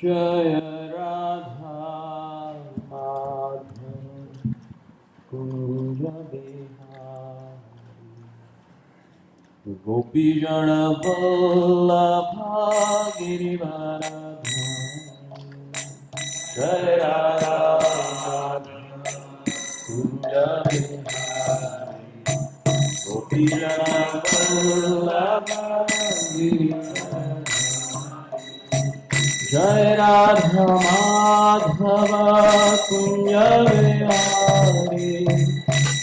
Jaya Radha Madhava Kunja Bihari Gopi Jana Vallabha Girivaradha Jaya Radha Madhava Kunja Bihari Gopi Jana Vallabha Girivaradha Jai Radha Madhava Kunya Vihari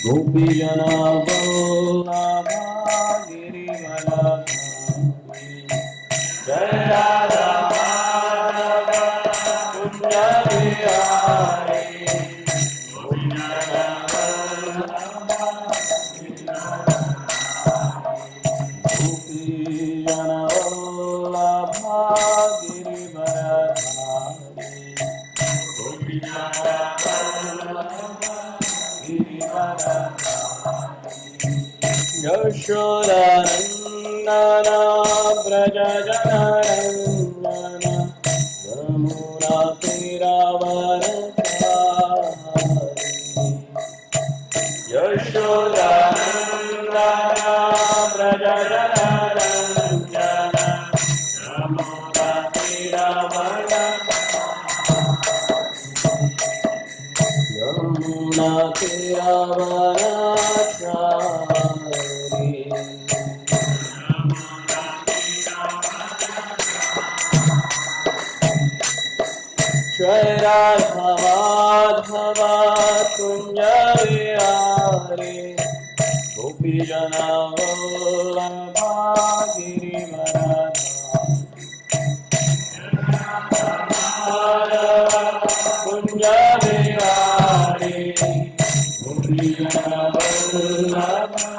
Gopi Jana Vallabha Girivaradhari Jai Radha Madhava Kunya Vihari Gopi Jana Vallabha Gopi Jana Vallabha Girivaradhari Gopi Jana Vallabha Girivaradhari Yashoda Nandana Braja Janarandana Yamuna Tiravarachari Yashoda Nandana Braja Janarandana Yamuna Tiravarachari Yamuna Tiravarachari Jai Radha Madhava Kunya Vihari Gopi Jana Vallabha Girivaradhari Madhava Kunya Vihari Gopi Jana Vallabha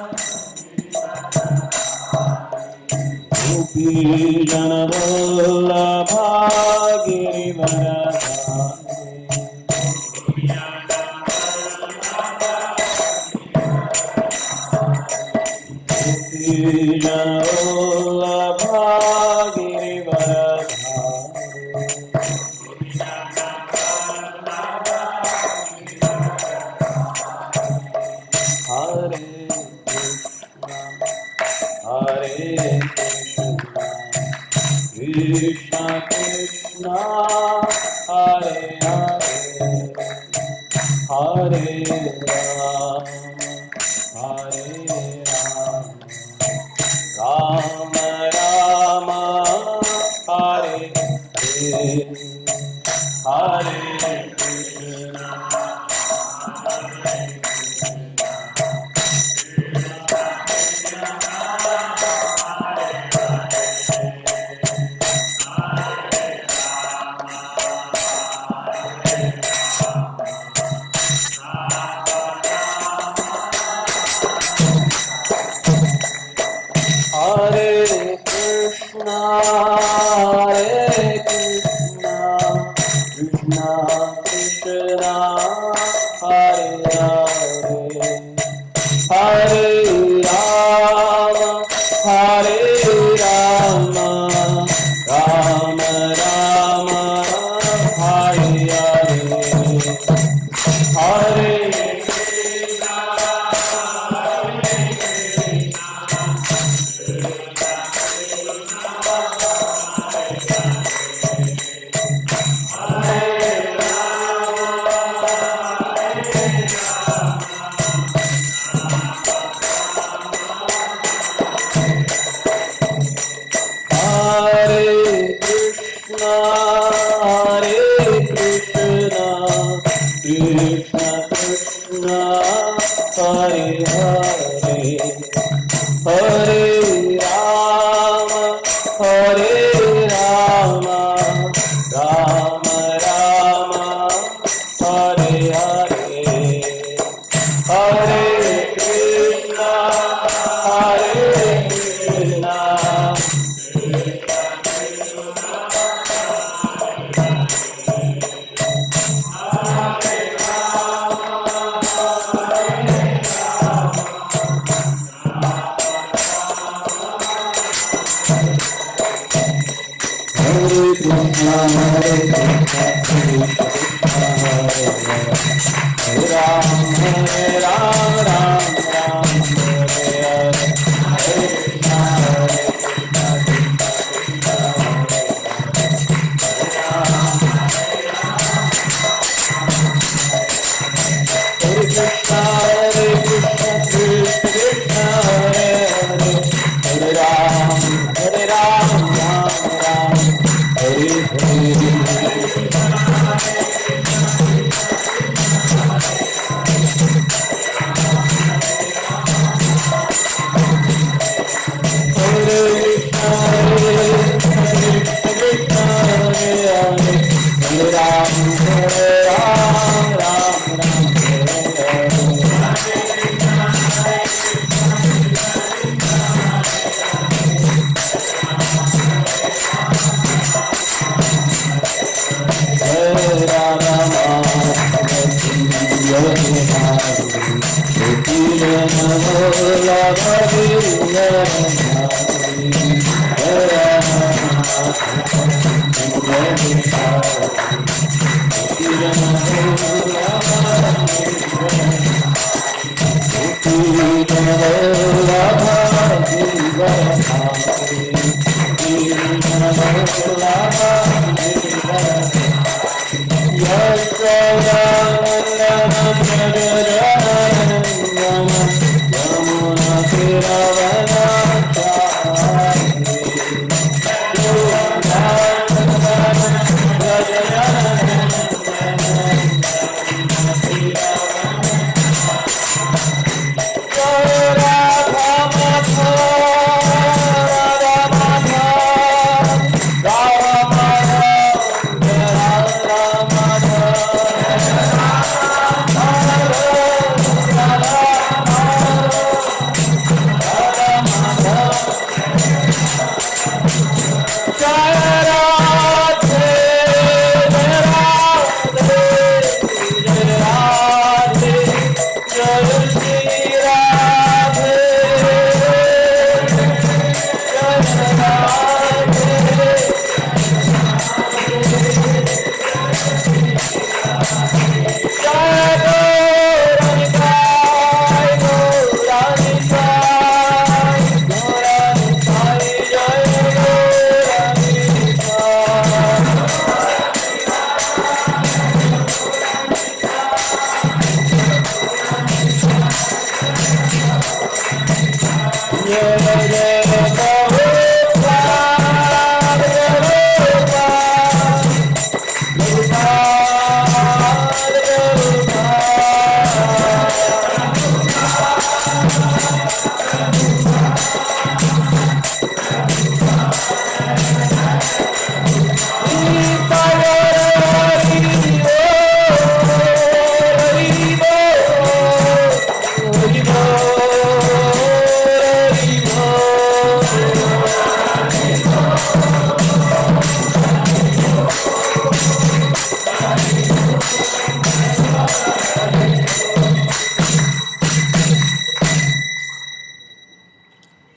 Gopi Jana Vallabha Girivaradhari Gopi Jana Vallabha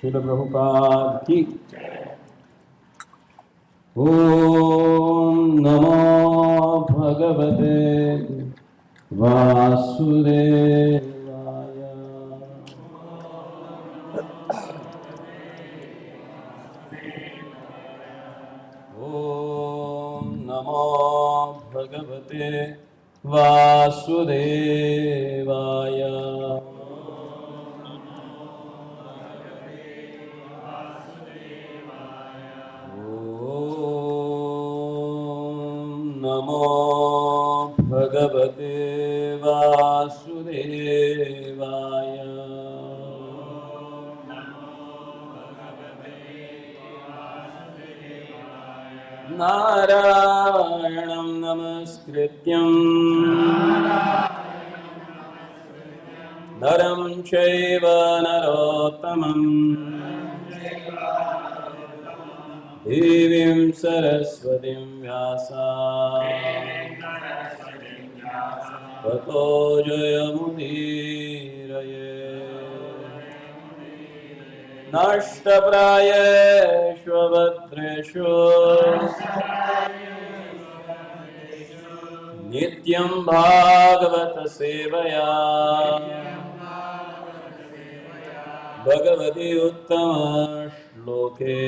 Srila Prabhupada की। ओम नमो भगवते वासुदेवाय। ओम नमो भगवते वासुदेवाय। नमो भगवते वासुदेवाय। नारायणं नमस्कृत्यं नरं चैव नरोत्तमं देवीं सरस्वतीं व्यासं ततो जयमुदीरये। नष्टप्रायेषु भद्रेषु नित्यं भागवत सेवया भगवति उत्तम श्लोके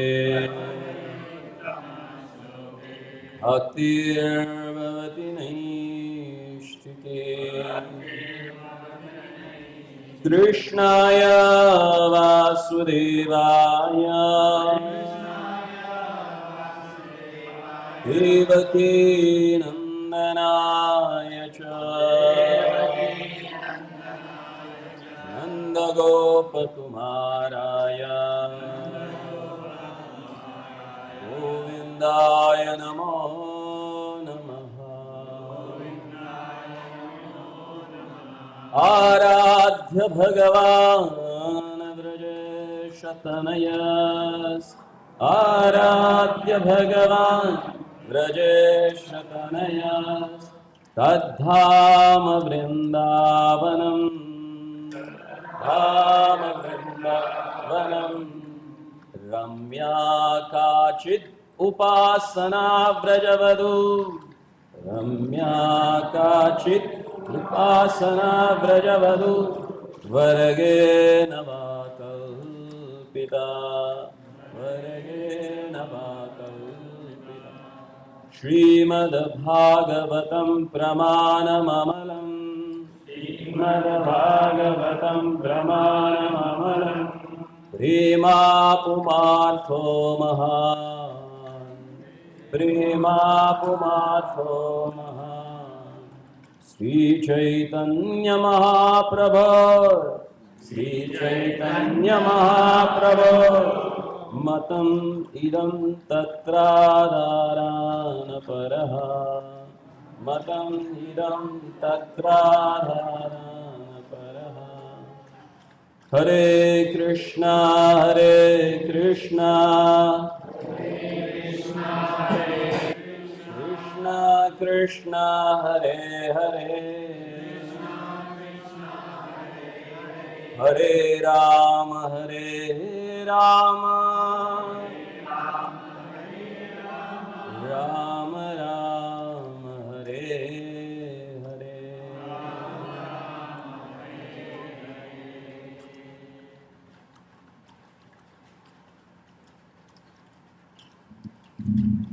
भक्तिर्भवति नैष्ठिके कृष्णाय वासुदेवाय देवकी नन्दनाय च नन्दगोपकुमाराय गोविन्दाय नमो नमः। आराध्य भगवान् व्रजेशतनयस् आराध्य भगवान् व्रजेशतनयस् तद्धाम वृन्दावनम् धाम वृन्दावनम् रम्या काचित् उपासना व्रजवधू रम्या काचित् उपासना व्रजवधू वर्गेण वा कल्पिता वर्गेण वा कल्पिता श्रीमद्भागवतं प्रमाणममलम् श्रीमद्भागवतं प्रमाणममलम् प्रेमापुमार्थो महान् प्रेमापुमार्थो महान् श्रीचैतन्य महाप्रभो श्रीचैतन्य महाप्रभो मतम् इदं तत्राधारानपरः मतम् इदं तत्राधारानपरः। हरे Krishna Krishna Krishna Hare Hare Hare Ram Ram Ram Hare Hare.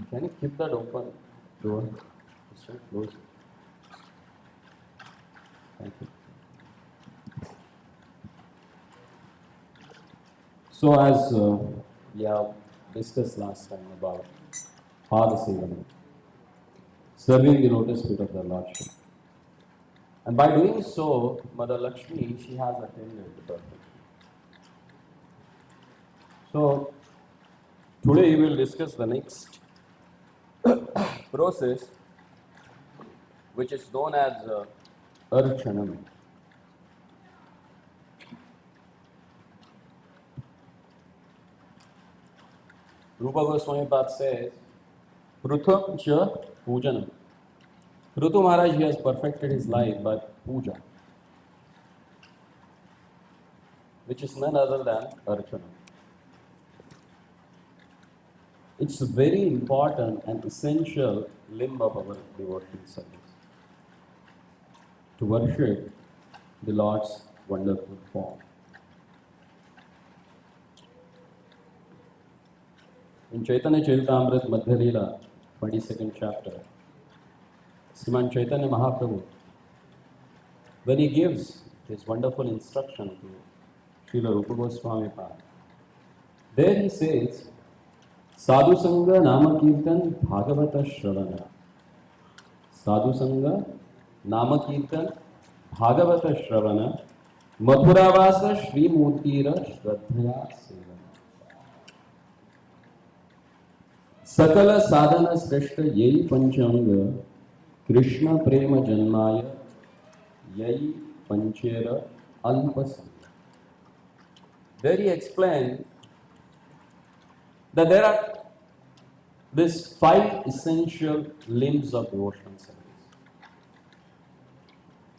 Can you keep that open door? It's not closed. Thank you. So as we have discussed last time about Padasevana, serving the lotus feet of the Lordship. And by doing so, Mother Lakshmi, she has attained the perfection. So today we will discuss the next process, which is known as Archanam. Rupa Goswami Pad says, Prutham cha pujanam. Prithu Maharaj, he has perfected his life, but puja, which is none other than Archana. It's a very important and essential limb of our devotional service, to worship the Lord's wonderful form. In Chaitanya Charitamrita Madhya Leela, 22nd chapter, Sriman Chaitanya Mahaprabhu, when he gives his wonderful instruction to Srila Rupa Goswami Pad, there he says, Sadhu Sangha Nama Kirtan Bhagavata Shravana. Sadhu Sangha Nama Kirtan Bhagavata Shravana Madhuravasa Shri Murtira Shraddhaya Sevana. Sakala Sadhana Sreshta Yai Panchanga Krishna Prema Janmaya Yai Panchera Alpasanga. There he explained that there are these 5 essential limbs of devotional service.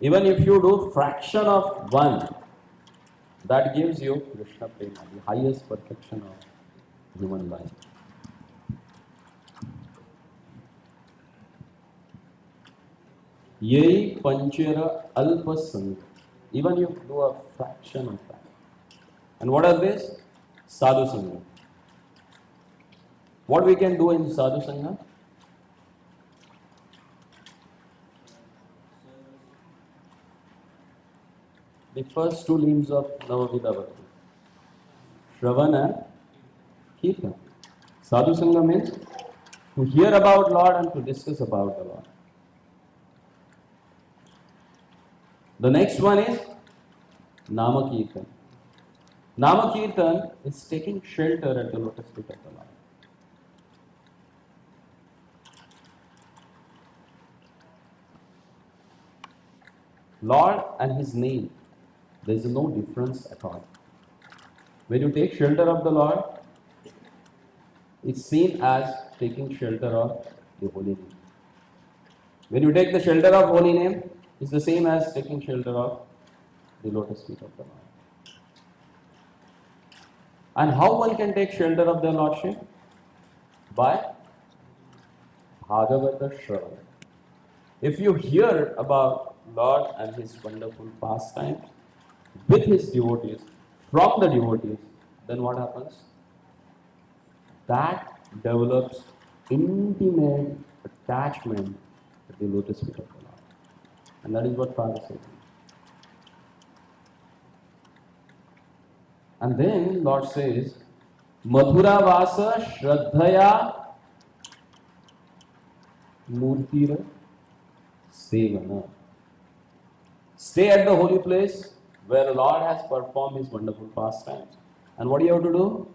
Even if you do fraction of one, That gives you Krishna Prema, the highest perfection of human life. Yei panchera alpa sangha. Even you do a fraction of that. And what are this? Sadhu sangha. What we can do in sadhu sangha? The first two limbs of Navavida Bhakti. Shravana and Kirtan. Sadhu sangha means to hear about Lord and to discuss about the Lord. The next one is Nama Kirtan. Nama Kirtan is taking shelter at the lotus feet of the Lord. Lord and His name, there is no difference at all. When you take shelter of the Lord, it's seen as taking shelter of the holy name. When you take the shelter of holy name, it's the same as taking shelter of the lotus feet of the Lord. And how one can take shelter of the Lordship? By Bhagavata Shravana. If you hear about Lord and His wonderful pastimes with His devotees, from the devotees, then what happens? That develops intimate attachment at the lotus feet of the Lord. And that is what Father said. And then Lord says, Mathura Vasa Shraddhaya Murtira Sevana. Stay at the holy place where Lord has performed His wonderful pastimes. And what do you have to do?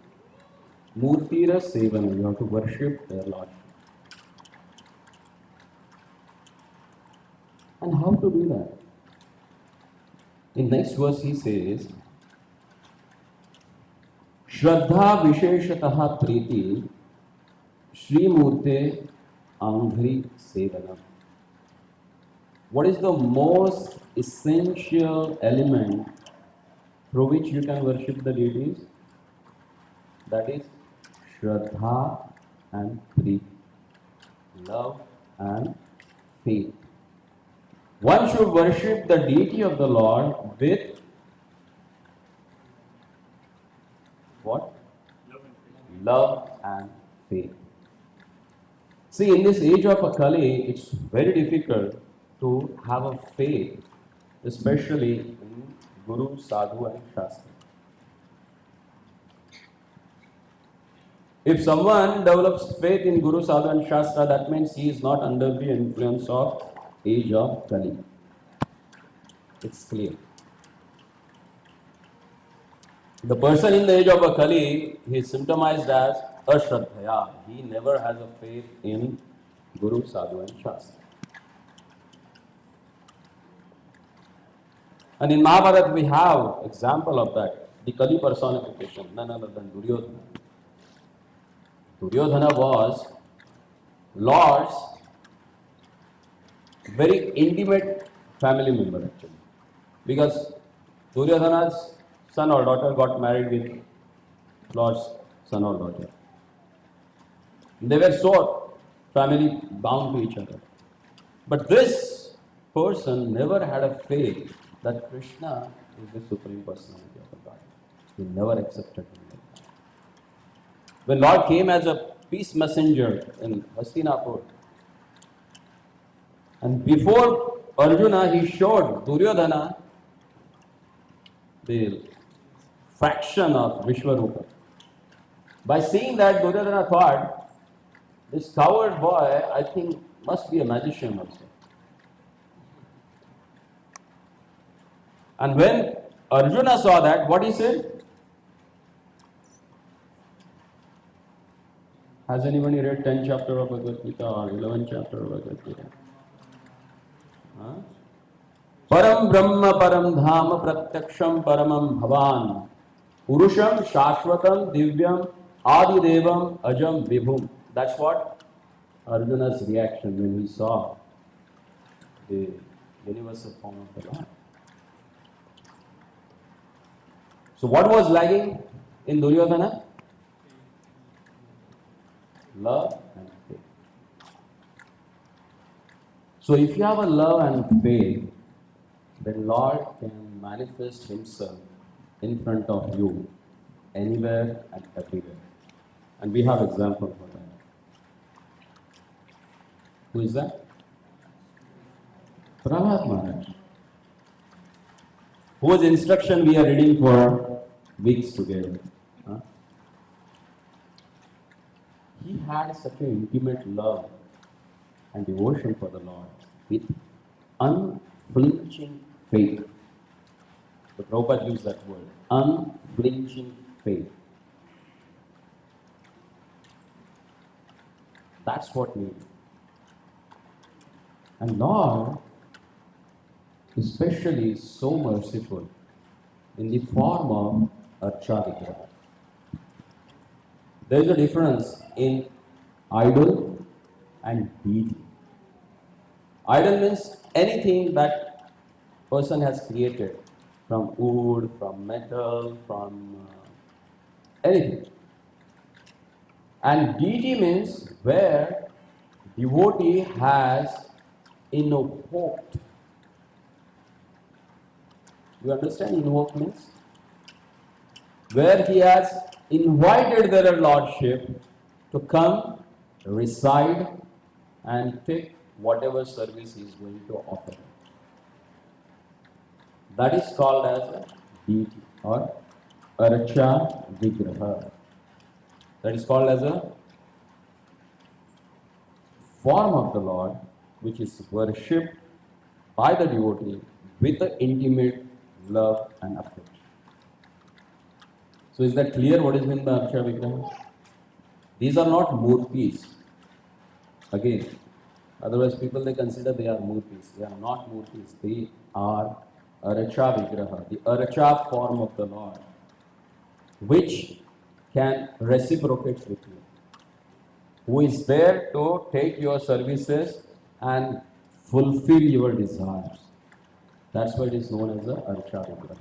Murtira Sevana. You have to worship their Lord. And how to do that? In next verse he says, Shraddha Visheshataha Priti Shri Murte Anghri Sevana. What is the most essential element through which you can worship the deities? That is Shraddha and Preeti, love and faith. One should worship the deity of the Lord with what? Love and faith. See, in this age of Akali, it's very difficult to have a faith, especially in Guru, Sadhu and Shastra. If someone develops faith in Guru, Sadhu and Shastra, that means he is not under the influence of age of Kali. It's clear. The person in the age of Kali, he is symptomized as Ashraddhaya. He never has a faith in Guru, Sadhu and Shastra. And in Mahabharata we have example of that. The Kali personification, none other than Duryodhana. Duryodhana was Lord's very intimate family member actually. Because Duryodhana's son or daughter got married with Lord's son or daughter. They were so family bound to each other. But this person never had a faith that Krishna is the Supreme Personality of the Godhead. He never accepted him like that. When Lord came as a peace messenger in Hastinapur, and before Arjuna, he showed Duryodhana the fraction of Vishwarupa. By seeing that, Duryodhana thought, this coward boy, I think, must be a magician also. And when Arjuna saw that, what he said? Has anybody read 10th chapter of Bhagavad Gita or 11th chapter of Bhagavad Gita? Huh? Param Brahma Param Dhama Pratyaksham Paramam Bhavan Purusham Shashvatam Divyam Adi Devam Ajam Vibhum. That's what Arjuna's reaction when he saw the universal form of the Lord. So what was lagging in Duryodhana? Love and faith. So if you have a love and faith, then Lord can manifest Himself in front of you anywhere and everywhere. And we have example for that. Who is that? Prahlad Maharaj. Whose instruction we are reading for weeks together. Huh? He had such an intimate love and devotion for the Lord with unflinching faith. The Prabhupada used that word, unflinching faith. That's what we need. And Lord, especially is so merciful in the form of Archa Vigraha. There is a difference in idol and deity. Idol means anything that person has created from wood, from metal, from anything. And deity means where devotee has invoked. You understand invoke means? Where he has invited their lordship to come, reside, and take whatever service he is going to offer. That is called as a deity or Archa Vigraha. That is called as a form of the Lord which is worshipped by the devotee with an intimate love and affection. So is that clear what is meant by Archa Vigraha? These are not murtis. Again, otherwise people they consider they are murtis. They are not murtis. They are Archa Vigraha, the Archa form of the Lord, which can reciprocate with you, who is there to take your services and fulfill your desires. That's why it is known as a Archa Vigraha.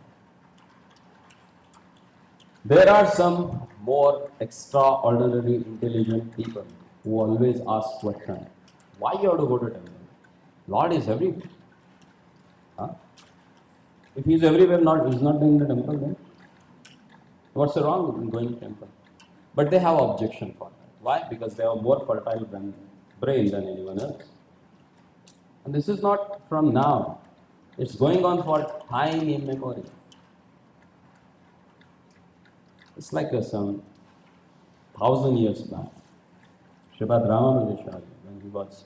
There are some more extraordinary intelligent people who always ask question, why you have to go to temple? Lord is everywhere. Huh? If he is everywhere, he's not in the temple, then what's the wrong in going to temple? But they have objection for that. Why? Because they have more fertile brain than anyone else. And this is not from now. It's going on for time immemorial. It's like some 1,000 years back. Sripad Ramanujacharya, when he was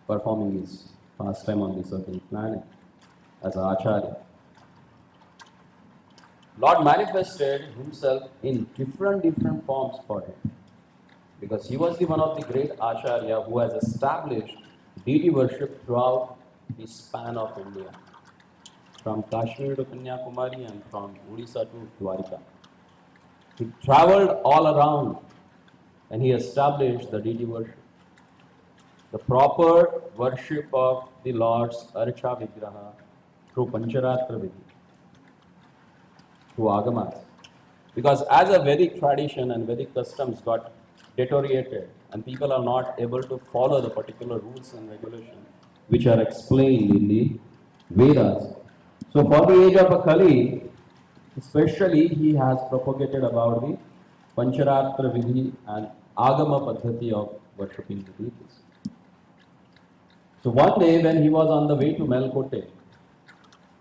performing his pastime on this earthly planet as an Acharya, Lord manifested himself in different forms for him. Because he was the one of the great Acharya who has established deity worship throughout the span of India. From Kashmir to Kanyakumari and from Odisha to Dwarika. He traveled all around and he established the deity worship. The proper worship of the Lord's Archa Vigraha through Pancharatra Vidhi, through Agamas. Because as a Vedic tradition and Vedic customs got deteriorated and people are not able to follow the particular rules and regulations which are explained in the Vedas. So for the age of Kali, especially he has propagated about the Pancharatra Vidhi and Agama Paddhati of worshipping the deities. So one day when he was on the way to Melkote,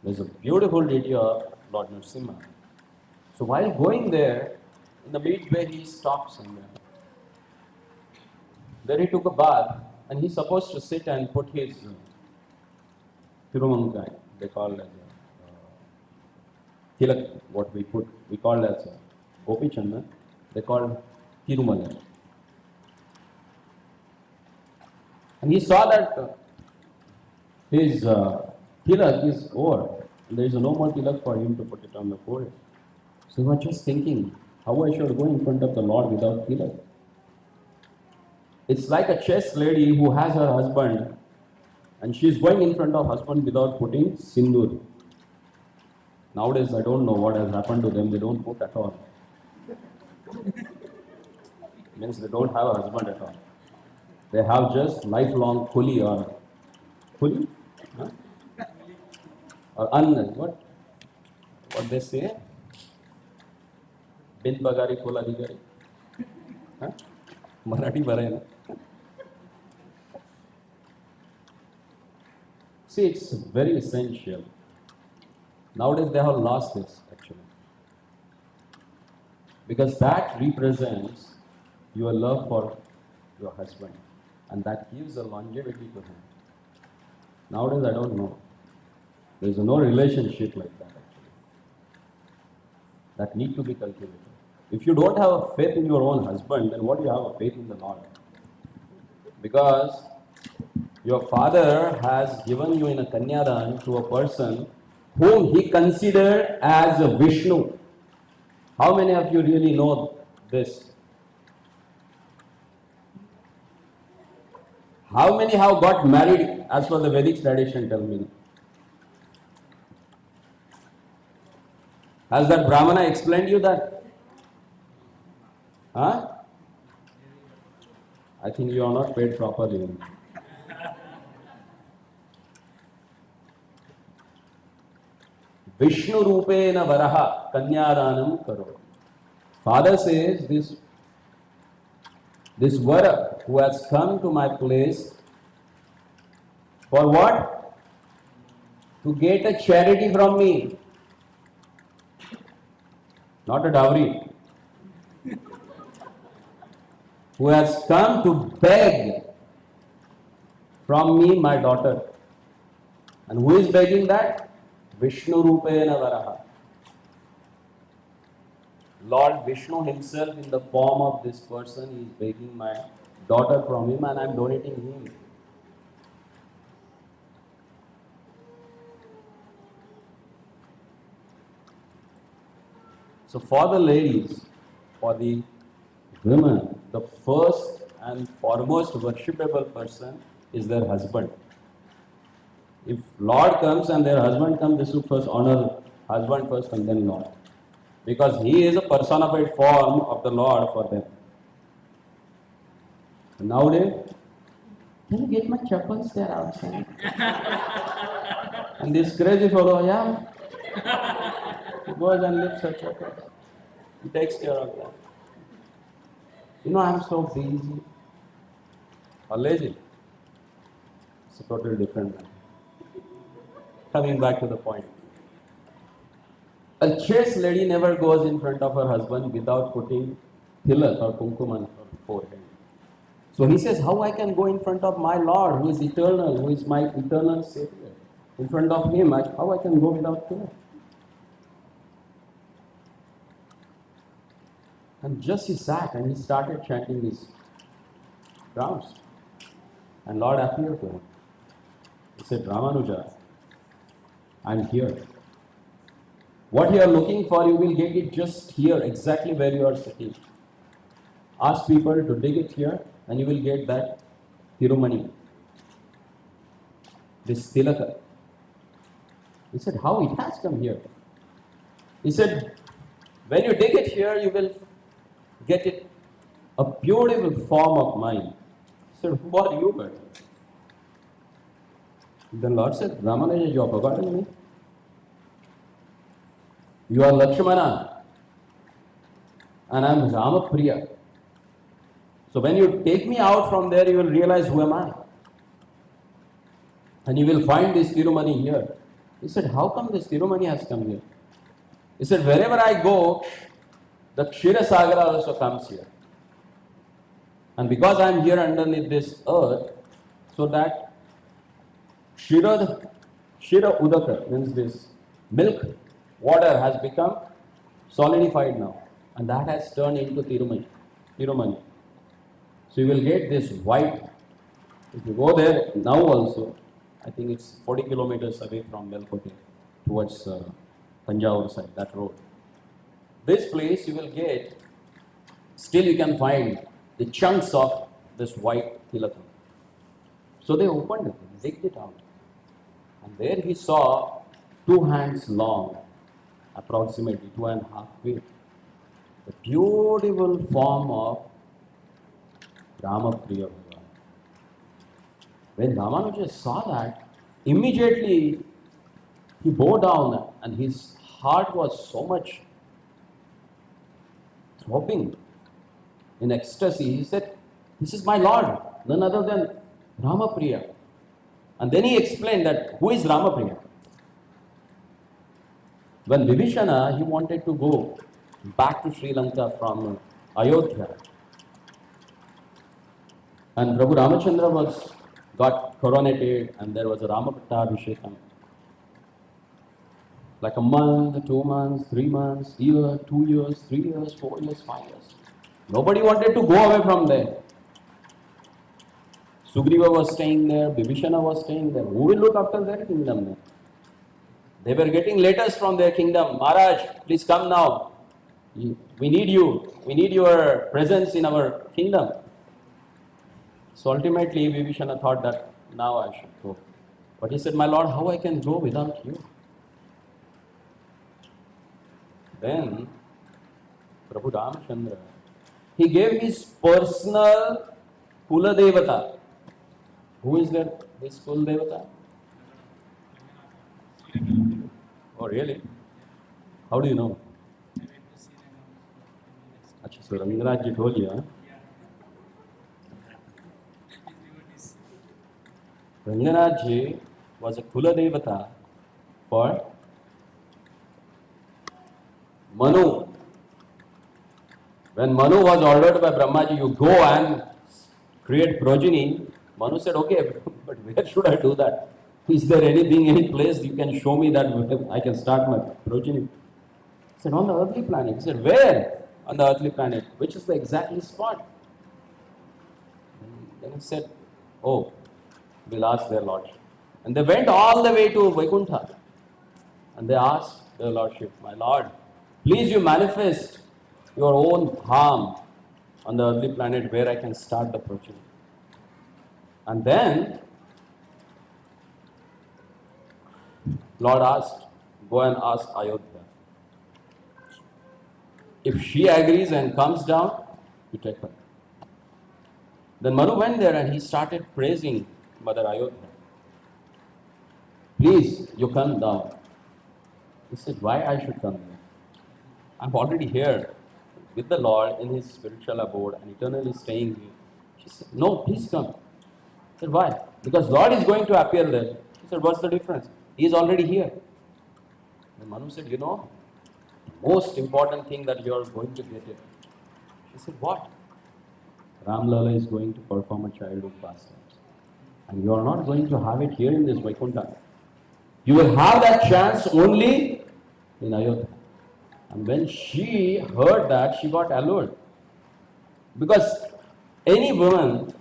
there's a beautiful deity of Lord Nrsimha. So while going there, in the midway he stopped somewhere. There he took a bath and he's supposed to sit and put his Tirumangai, they call as Tilak, what we call as Gopi Chandan, they call Tirumala. And he saw that his tilak is over. There is no more tilak for him to put it on the forehead. So he was just thinking, how I should go in front of the Lord without tilak. It's like a chaste lady who has her husband and she is going in front of husband without putting sindoor. Nowadays, I don't know what has happened to them. They don't put at all. Means they don't have a husband at all. They have just lifelong kuli or kuli, huh? Or what they say? Bin bagari full adhikari. Huh? Marathi barai na. See, it's very essential. Nowadays they have lost this actually. Because that represents your love for your husband. And that gives a longevity to him. Nowadays I don't know. There is no relationship like that actually. That need to be cultivated. If you don't have a faith in your own husband, then what do you have a faith in the Lord? Because your father has given you in a kanyadan to a person whom he considered as a Vishnu. How many of you really know this? How many have got married as per the Vedic tradition? Tell me. Has that Brahmana explained you that? Huh? I think you are not paid properly. Vishnu Rupena Varaha Kanyadanam Karo. Father says this Vara who has come to my place for what? To get a charity from me. Not a dowry. Who has come to beg from me my daughter. And who is begging that? Vishnu Rupena Varaha. Lord Vishnu himself in the form of this person is begging my daughter from him and I am donating him. So for the ladies, for the women, the first and foremost worshipable person is their husband. If Lord comes and their husband comes, they should first honor husband first and then Lord. Because he is a personified form of the Lord for them. Nowadays, can you get my chappals there outside? And this crazy fellow, he goes and lifts her chappals. He takes care of that. You know, I'm so busy or lazy. It's a totally different matter. Coming back to the point. A chaste lady never goes in front of her husband without putting tilak or kumkum on her forehead. So he says, how I can go in front of my Lord who is eternal, who is my eternal Savior? In front of him, how I can go without tilak? And just he sat and he started chanting these rounds. And Lord appeared to him. He said, Ramanuja, I'm here. What you are looking for, you will get it just here, exactly where you are sitting. Ask people to dig it here, and you will get that Tirumani, this Tilaka. He said, how it has come here? He said, when you dig it here, you will get it a beautiful form of mine. He said, who are you, God? Then Lord said, Ramanuja, you have forgotten me. You are Lakshmana and I am Ramapriya. So when you take me out from there, you will realize who am I. And you will find this Tirumani here. He said, how come this Tirumani has come here? He said, wherever I go, the Kshirasagara also comes here. And because I am here underneath this earth, so that Shira Udaka means this milk water has become solidified now, and that has turned into Tirumani. So you will get this white. If you go there now also, I think it's 40 kilometers away from Melkote towards Tanjavur side, that road. This place you will get, still you can find the chunks of this white tilakam. So they opened it, digged it out, and there he saw 2 hands long approximately 2.5 feet. The beautiful form of Ramapriya Bhagavan. When Ramanuja saw that, immediately he bowed down and his heart was so much throbbing in ecstasy. He said, "This is my Lord, none other than Ramapriya." And then he explained that who is Ramapriya. When Vibhishana, he wanted to go back to Sri Lanka from Ayodhya, and Prabhu Ramachandra got coronated, and there was a Ramapattabhishekam. Like a month, 2 months, 3 months, year, 2 years, 3 years, 4 years, 5 years. Nobody wanted to go away from there. Sugriva was staying there, Vibhishana was staying there. Who will look after their kingdom then? They were getting letters from their kingdom. Maharaj, please come now. We need you. We need your presence in our kingdom. So ultimately, Vibhishana thought that now I should go. But he said, "My Lord, how I can go without you?" Then Prabhu Ramachandra, he gave his personal Kula Devata. Who is that? His Kula Devata? Oh, really? How do you know? Achha, so Ravindranatha ji told you, huh? Ravindranatha ji was a Kula Devata for Manu. When Manu was ordered by Brahmaji, you go and create progeny, Manu said, "Okay, but where should I do that? Is there anything, any place you can show me that I can start my progeny?" He said, "On the earthly planet." He said, "Where? On the earthly planet. Which is the exactly spot?" Then he said, "Oh, we'll ask their lordship." And they went all the way to Vaikuntha. And they asked their lordship, "My lord, please you manifest your own dham on the earthly planet where I can start the progeny." And then Lord asked, "Go and ask Ayodhya. If she agrees and comes down, you take her." Then Manu went there and he started praising Mother Ayodhya. "Please, you come down." He said, "Why I should come there? I'm already here with the Lord in his spiritual abode and eternally staying here." She said, "No, please come." He said, "Why?" "Because Lord is going to appear there." She said, "What's the difference? He is already here." Then Manu said, "You know, the most important thing that you are going to get it." She said, "What?" "Ram Lala is going to perform a childhood pastime. And you are not going to have it here in this Vaikuntha. You will have that chance only in Ayodhya." And when she heard that, she got allured. Because any woman,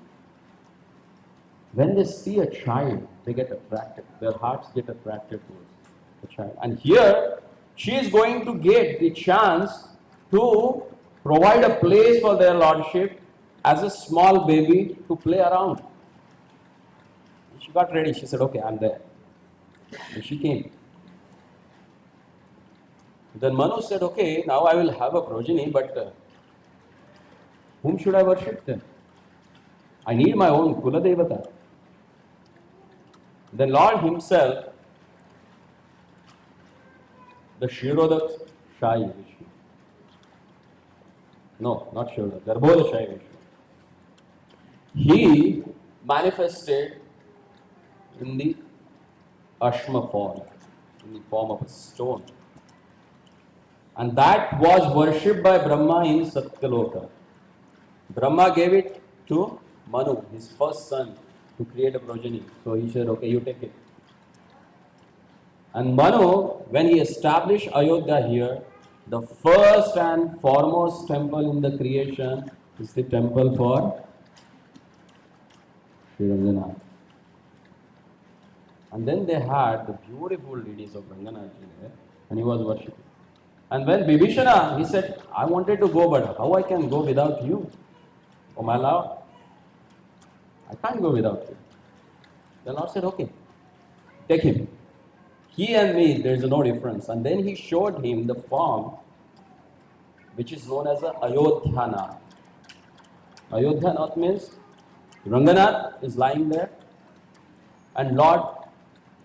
when they see a child, they get attracted. Their hearts get attracted towards the child. And here, she is going to get the chance to provide a place for their lordship as a small baby to play around. And she got ready. She said, "Okay, I'm there." And she came. Then Manu said, "Okay, now I will have a progeny, but whom should I worship then? I need my own Kula Devata." Then Lord himself, the Kshirodak Shayi Vishnu. No, not Kshirodak, Garbhoda Shayi Vishnu. He manifested in the Ashma form, in the form of a stone. And that was worshipped by Brahma in Satyaloka. Brahma gave it to Manu, his first son, to create a progeny. So he said, "Okay, you take it." And Manu, when he established Ayodhya here, the first and foremost temple in the creation is the temple for Sri Ranganath. And then they had the beautiful ladies of Ranganath there, and he was worshipping. And when Vibhishana, he said, "I wanted to go, but how I can go without you? Oh my Lord, I can't go without you." The Lord said, "Okay, take him." He and me, there is no difference. And then he showed him the form which is known as a Ayodhyanath. Ayodhyanath means Ranganath is lying there, and Lord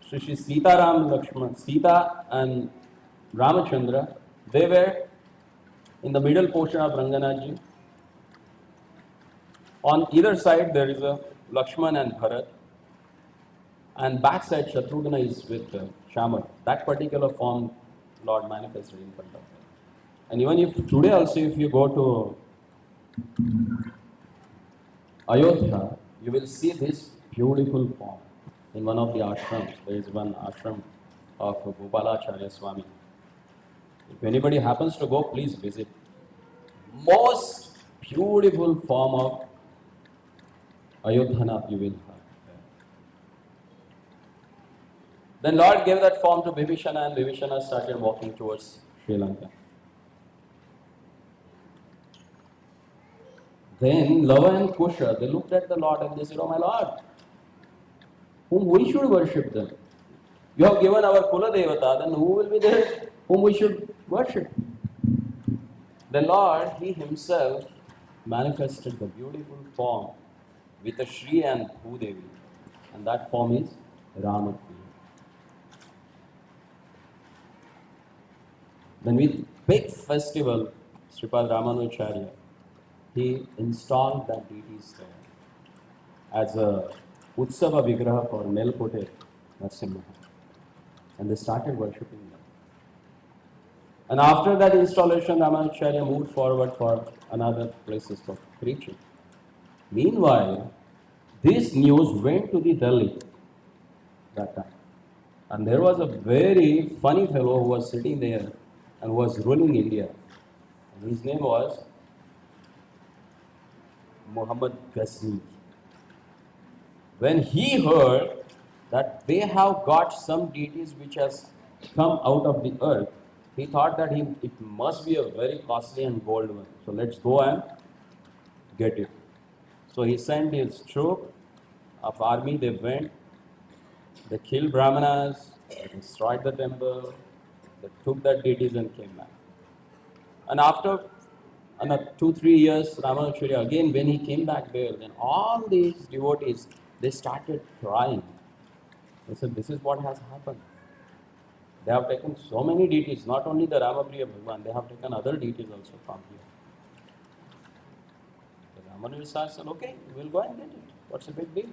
Shri Sita Ram Lakshman, Sita and Ramachandra, they were in the middle portion of Ranganathji. On either side there is a Lakshman and Bharat, and backside Shatrughna is with Shama. That particular form Lord manifested in front of them. And even if today also if you go to Ayodhya, you will see this beautiful form in one of the ashrams. There is one ashram of Gopalacharya Swami. If anybody happens to go, please visit. Most beautiful form of Ayodhanath you will have. Then Lord gave that form to Vibhishana, and Vibhishana started walking towards Sri Lanka. Then Lava and Kusha, they looked at the Lord and they said, "Oh my Lord, whom we should worship then? You have given our Kula Devata, then who will be there whom we should worship?" The Lord, He Himself manifested the beautiful form with a Shri and Bhudevi, and that form is Ramapriya. Then with big festival, Sripad Ramanujacharya, he installed that deities there as a Utsava Vigraha for Melkote Narasimha. And they started worshipping them. And after that installation, Ramanujacharya moved forward for another places for preaching. Meanwhile, this news went to the Delhi that time. And there was a very funny fellow who was sitting there and was ruling India. And his name was Muhammad Ghazni. When he heard that they have got some deities which has come out of the earth, he thought that it must be a very costly and gold one. So let's go and get it. So he sent his troop of army, they went, they killed Brahmanas, they destroyed the temple, they took the deities and came back. And after 2-3 years, Ramanujacharya again, when he came back there, then all these devotees, they started crying. They said, "This is what has happened. They have taken so many deities, not only the Ramapriya Bhagwan, they have taken other deities also from here." The Ramanujacharya said, "Okay, we'll go and get it. What's the big deal?"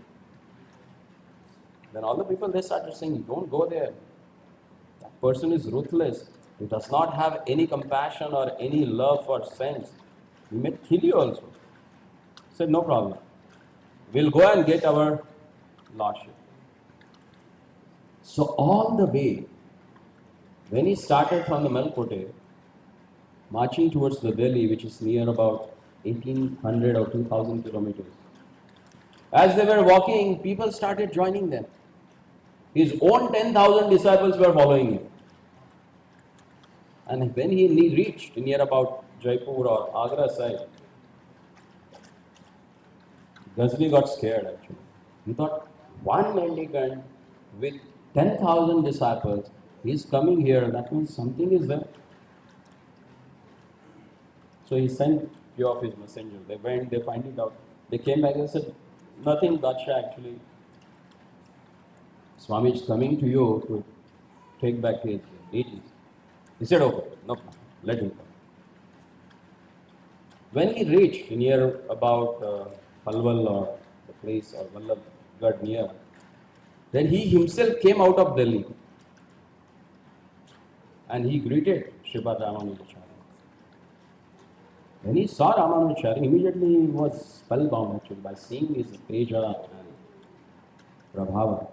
Then all the people, they started saying, "Don't go there. That person is ruthless. He does not have any compassion or any love for saints. He may kill you also." He said, "No problem. We'll go and get our lordship." So all the way, when he started from the Melkote, marching towards the Delhi, which is near about 1800 or 2000 kilometers, as they were walking, people started joining them. His own 10,000 disciples were following him. And when he reached near about Jaipur or Agra side, Ghazni got scared actually. He thought, one mendicant with 10,000 disciples, he is coming here, that means something is there. So he sent few of his messengers. They went, they find it out. They came back and said, "Nothing, Daksha, actually. Swami is coming to you to take back his deities." He said, "Okay, no problem, let him come." When he reached near about Palwal or the place or Vallabhgarh near, then he himself came out of Delhi and he greeted Sripad Ramanujacharya. When he saw Ramanujacharya, immediately he was spellbound actually by seeing his teja and prabhava.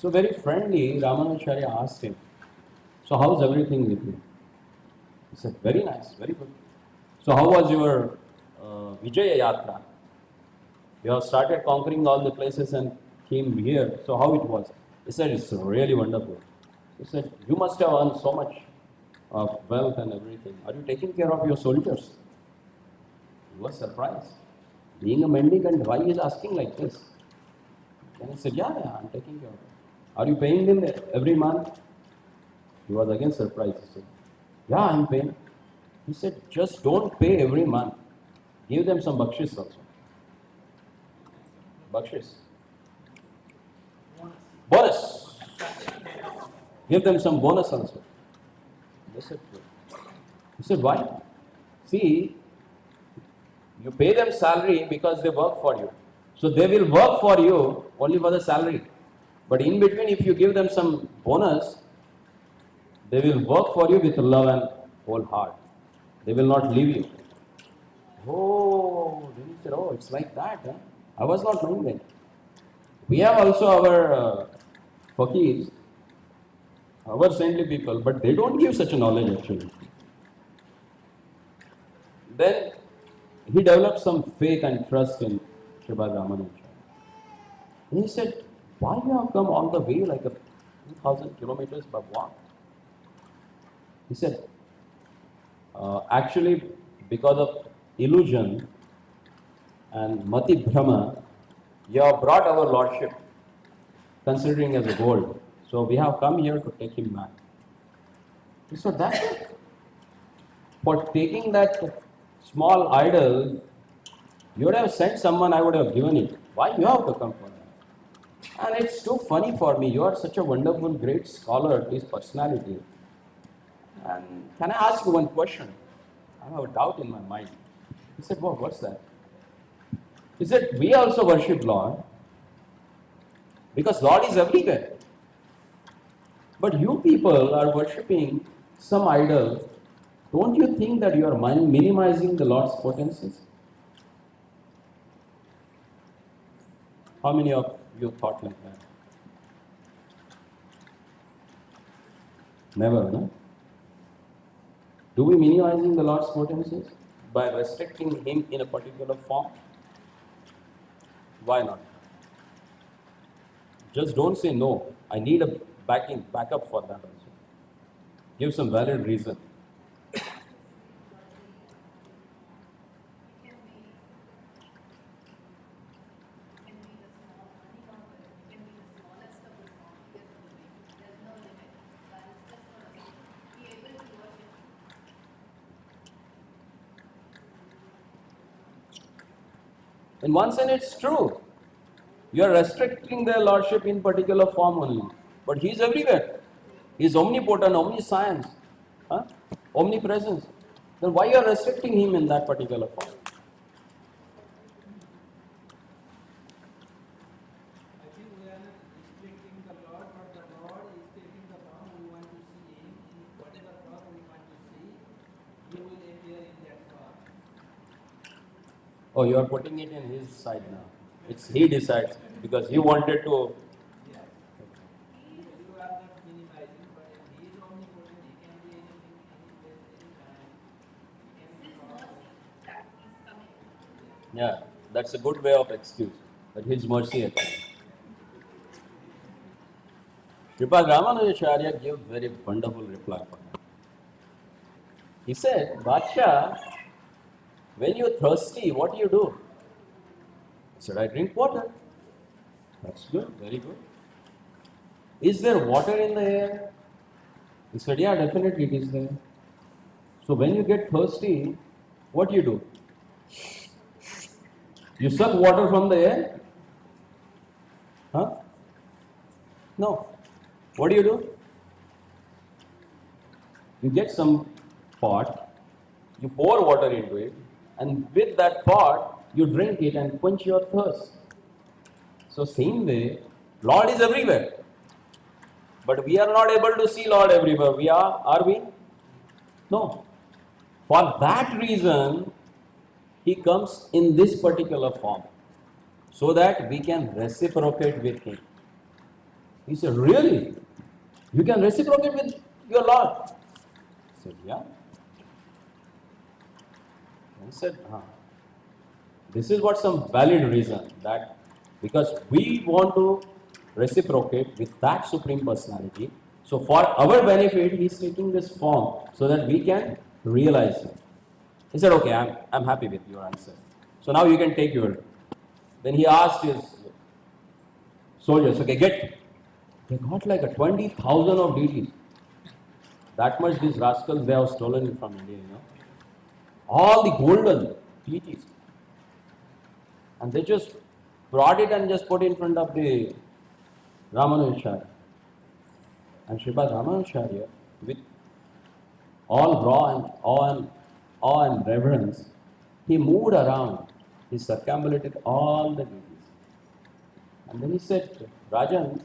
So very friendly, Ramanujacharya asked him, "So how's everything with you?" He said, "Very nice, very good." "So how was your Vijaya Yatra? You have started conquering all the places and came here. So how it was?" He said, "It's really wonderful." He said, "You must have earned so much of wealth and everything. Are you taking care of your soldiers?" He was surprised. Being a mendicant, why he is asking like this? And he said, yeah, I'm taking care of it. Are you paying them every month? He was again surprised. He said, yeah, I'm paying. He said, just don't pay every month. Give them some bakshis also. Bakshis. Bonus. Give them some bonus also. They said, he said, why? See, you pay them salary because they work for you. So they will work for you only for the salary. But in between, if you give them some bonus, they will work for you with love and whole heart. They will not leave you. Oh, then he said, oh, it's like that. Huh? I was not knowing that. We have also our fakirs, our saintly people, but they don't give such a knowledge actually. Then he developed some faith and trust in Sripad Ramanuja. And he said, why you have come all the way like a 2,000 kilometers by walk? He said, actually, because of illusion and mati brahma, you have brought our lordship, considering as a gold. So we have come here to take him back. He said, that's it. For taking that small idol, you would have sent someone, I would have given it. Why you have to come for that? And it's too funny for me. You are such a wonderful, great scholar, this personality. And can I ask you one question? I have a doubt in my mind. He said, well, what's that? He said, we also worship Lord because Lord is everywhere. But you people are worshipping some idol. Don't you think that you are minimizing the Lord's potencies? How many of you thought like that? Never, no? Do we minimizing the Lord's potencies by restricting Him in a particular form? Why not? Just don't say no. I need a backup for that also. Give some valid reason. In one sense, it's true. You are restricting their lordship in particular form only. But He is everywhere. He is omnipotent, omniscience, huh? Omnipresence. Then why you are restricting Him in that particular form? I think we are not restricting the Lord, but the Lord is taking the form we want to see Him. In whatever form we want to see, He will appear in that form. Oh, you are putting it in His side now. It's He decides because He wanted to. Yes. You are not minimizing, but He is omnipotent. He can be anything, any place, any time. He can be Yeah, that's a good way of excuse. But His mercy actually. Sripad Ramanujacharya gave very wonderful reply for that. He said, Bacha, when you're thirsty, what do you do? He said, I drink water. That's good, very good. Is there water in the air? He said, yeah, definitely it is there. So when you get thirsty, what do you do? You suck water from the air? Huh? No. What do? You get some pot, you pour water into it, and with that pot, you drink it and quench your thirst. So same way, Lord is everywhere. But we are not able to see Lord everywhere. Are we? No. For that reason, He comes in this particular form, so that we can reciprocate with Him. He said, really? You can reciprocate with your Lord? I said, yeah. He said, this is what some valid reason that because we want to reciprocate with that Supreme Personality. So for our benefit, He is taking this form so that we can realize it. He said, okay, I'm happy with your answer. So now you can take your. Then he asked his soldiers. Okay, get. They got like a 20,000 of DTs. That much these rascals they have stolen it from India, All the golden DTs. And they just brought it and just put it in front of the Ramanujacharya. And Sripad Ramanujacharya, with all awe and reverence, he moved around. He circumambulated all the deities. And then he said, Rajan,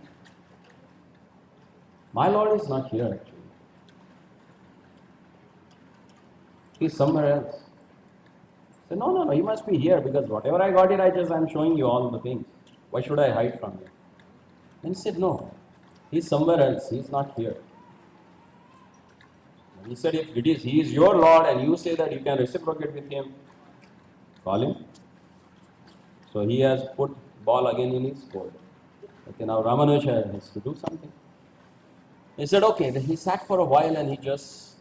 my Lord is not here actually. He's somewhere else. He said, no, he must be here because whatever I got it, I'm showing you all the things. Why should I hide from you? And he said, no, he's somewhere else. He's not here. And he said, if he is your Lord and you say that you can reciprocate with him, call him. So he has put ball again in his court. Okay, now Ramanuja has to do something. He said, okay. Then he sat for a while and he just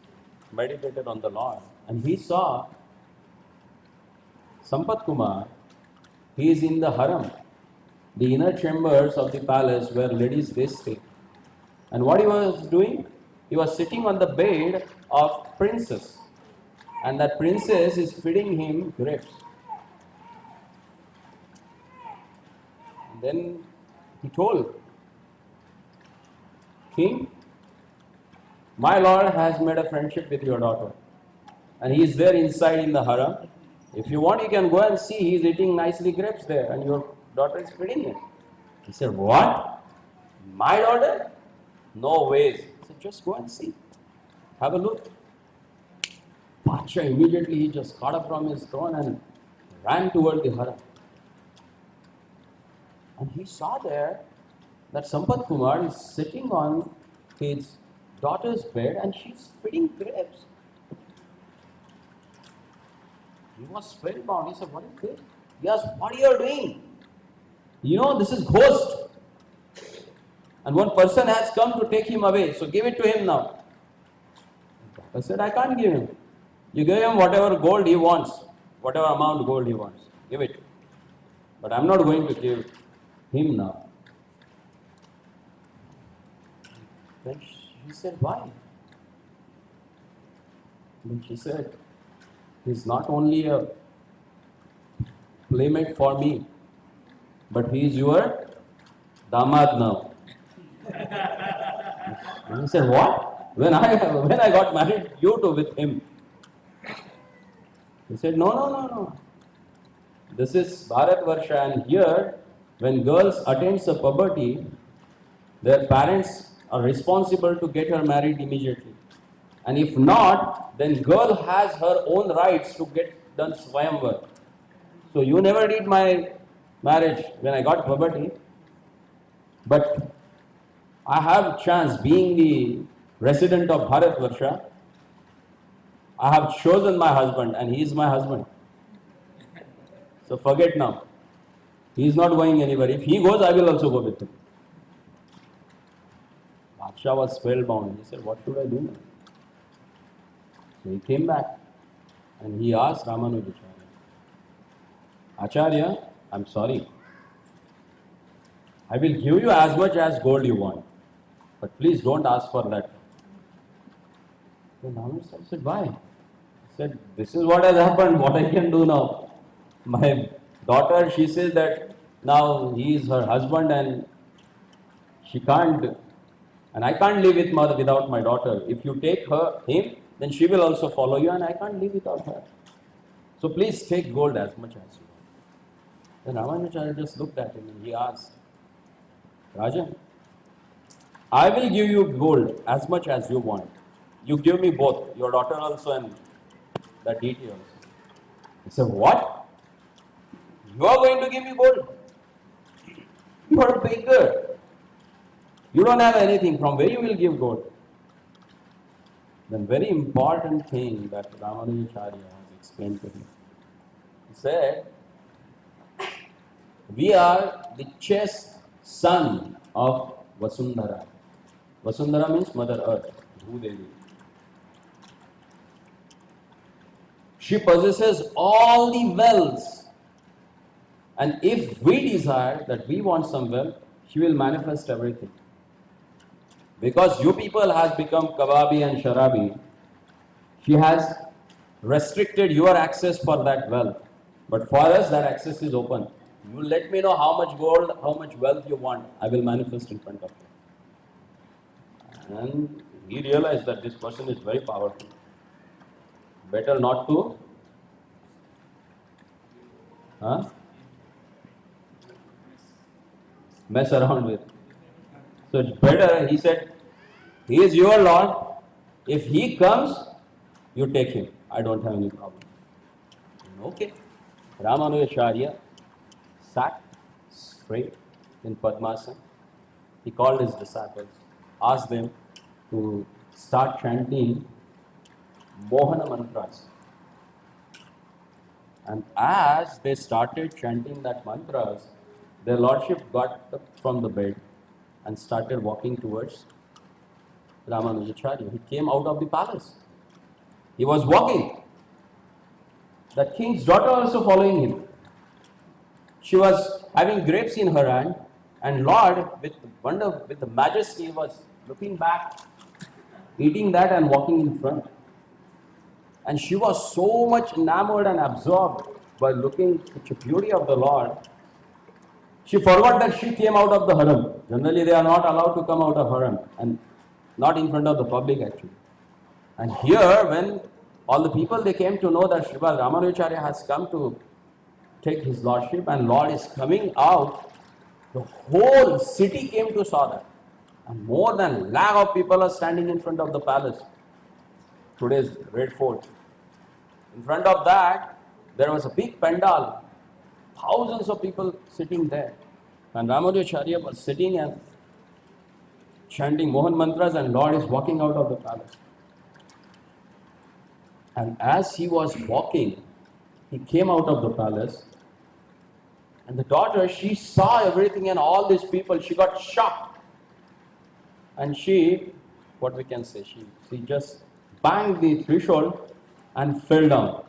meditated on the Lord. And he saw Sampat Kumar. He is in the haram, the inner chambers of the palace where ladies they stay. And what he was doing? He was sitting on the bed of princess. And that princess is feeding him grapes. And then he told, King, my Lord has made a friendship with your daughter. And he is there inside in the haram. If you want, you can go and see. He is eating nicely grapes there and your daughter is feeding him. He said, what? My daughter? No ways. He said, just go and see. Have a look. Pacha immediately he just got up from his throne and ran toward the haram. And he saw there that Sampat Kumar is sitting on his daughter's bed and she's feeding grapes. He was spellbound. He said, what is this? He asked, what are you doing? This is ghost. And one person has come to take him away. So give it to him now. I said, I can't give him. You give him whatever gold he wants. Whatever amount of gold he wants. Give it. But I'm not going to give him now. Then he said, why? Then she said, he's not only a playmate for me, but he is your damad now. And he said, what? When I got married, you two with him. He said, no. This is Bharatvarsha, and here, when girls attain the puberty, their parents are responsible to get her married immediately. And if not, then girl has her own rights to get done swayamvar. So you never did my marriage when I got puberty. But I have chance, being the resident of Bharatvarsha, I have chosen my husband and he is my husband. So forget now. He is not going anywhere. If he goes, I will also go with him. Baksha was spellbound. He said, what should I do now? So he came back and he asked Ramanujacharya, Acharya, I'm sorry. I will give you as much as gold you want. But please don't ask for that. Then Ramanujacharya said, why? He said, this is what has happened. What I can do now? My daughter, she says that now he is her husband and she can't, and I can't live without my daughter. If you take him, then she will also follow you and I can't live without her. So please take gold as much as you want. Then Ramanujacharya just looked at him and he asked, Rajan, I will give you gold as much as you want. You give me both, your daughter also and the deity also. He said, what? You are going to give me gold? You are a beggar. You don't have anything. From where you will give gold? Then very important thing that Ramanujacharya has explained to him. He said, we are the chaste son of Vasundhara. Vasundhara means Mother Earth, Bhudevi. She possesses all the wealth. And if we desire that we want some wealth, she will manifest everything. Because you people has become kababi and sharabi, she has restricted your access for that wealth. But for us, that access is open. You let me know how much gold, how much wealth you want. I will manifest in front of you. And he realized that this person is very powerful. Better not to mess around with. So it's better, he said, he is your Lord. If he comes, you take him. I don't have any problem. Okay. Ramanujacharya sat straight in Padmasana. He called his disciples, asked them to start chanting Mohana mantras. And as they started chanting that mantras, their lordship got up from the bed and started walking towards Ramanujacharya. He came out of the palace. He was walking. The king's daughter also following him. She was having grapes in her hand, and Lord, with wonder, with the majesty, was looking back, eating that and walking in front. And she was so much enamored and absorbed by looking such a beauty of the Lord. She forgot that she came out of the haram. Generally, they are not allowed to come out of haram, and not in front of the public actually. And here, when all the people they came to know that Sripad Ramanujacharya has come to take his lordship and Lord is coming out, the whole city came to saw that. And more than lakh of people are standing in front of the palace. Today's Red Fort. In front of that, there was a big pandal. Thousands of people sitting there. And Ramanujacharya was sitting and chanting Mohan mantras, and Lord is walking out of the palace. And as he was walking, he came out of the palace. And the daughter, she saw everything and all these people. She got shocked. And she, what we can say, she just banged the threshold and fell down.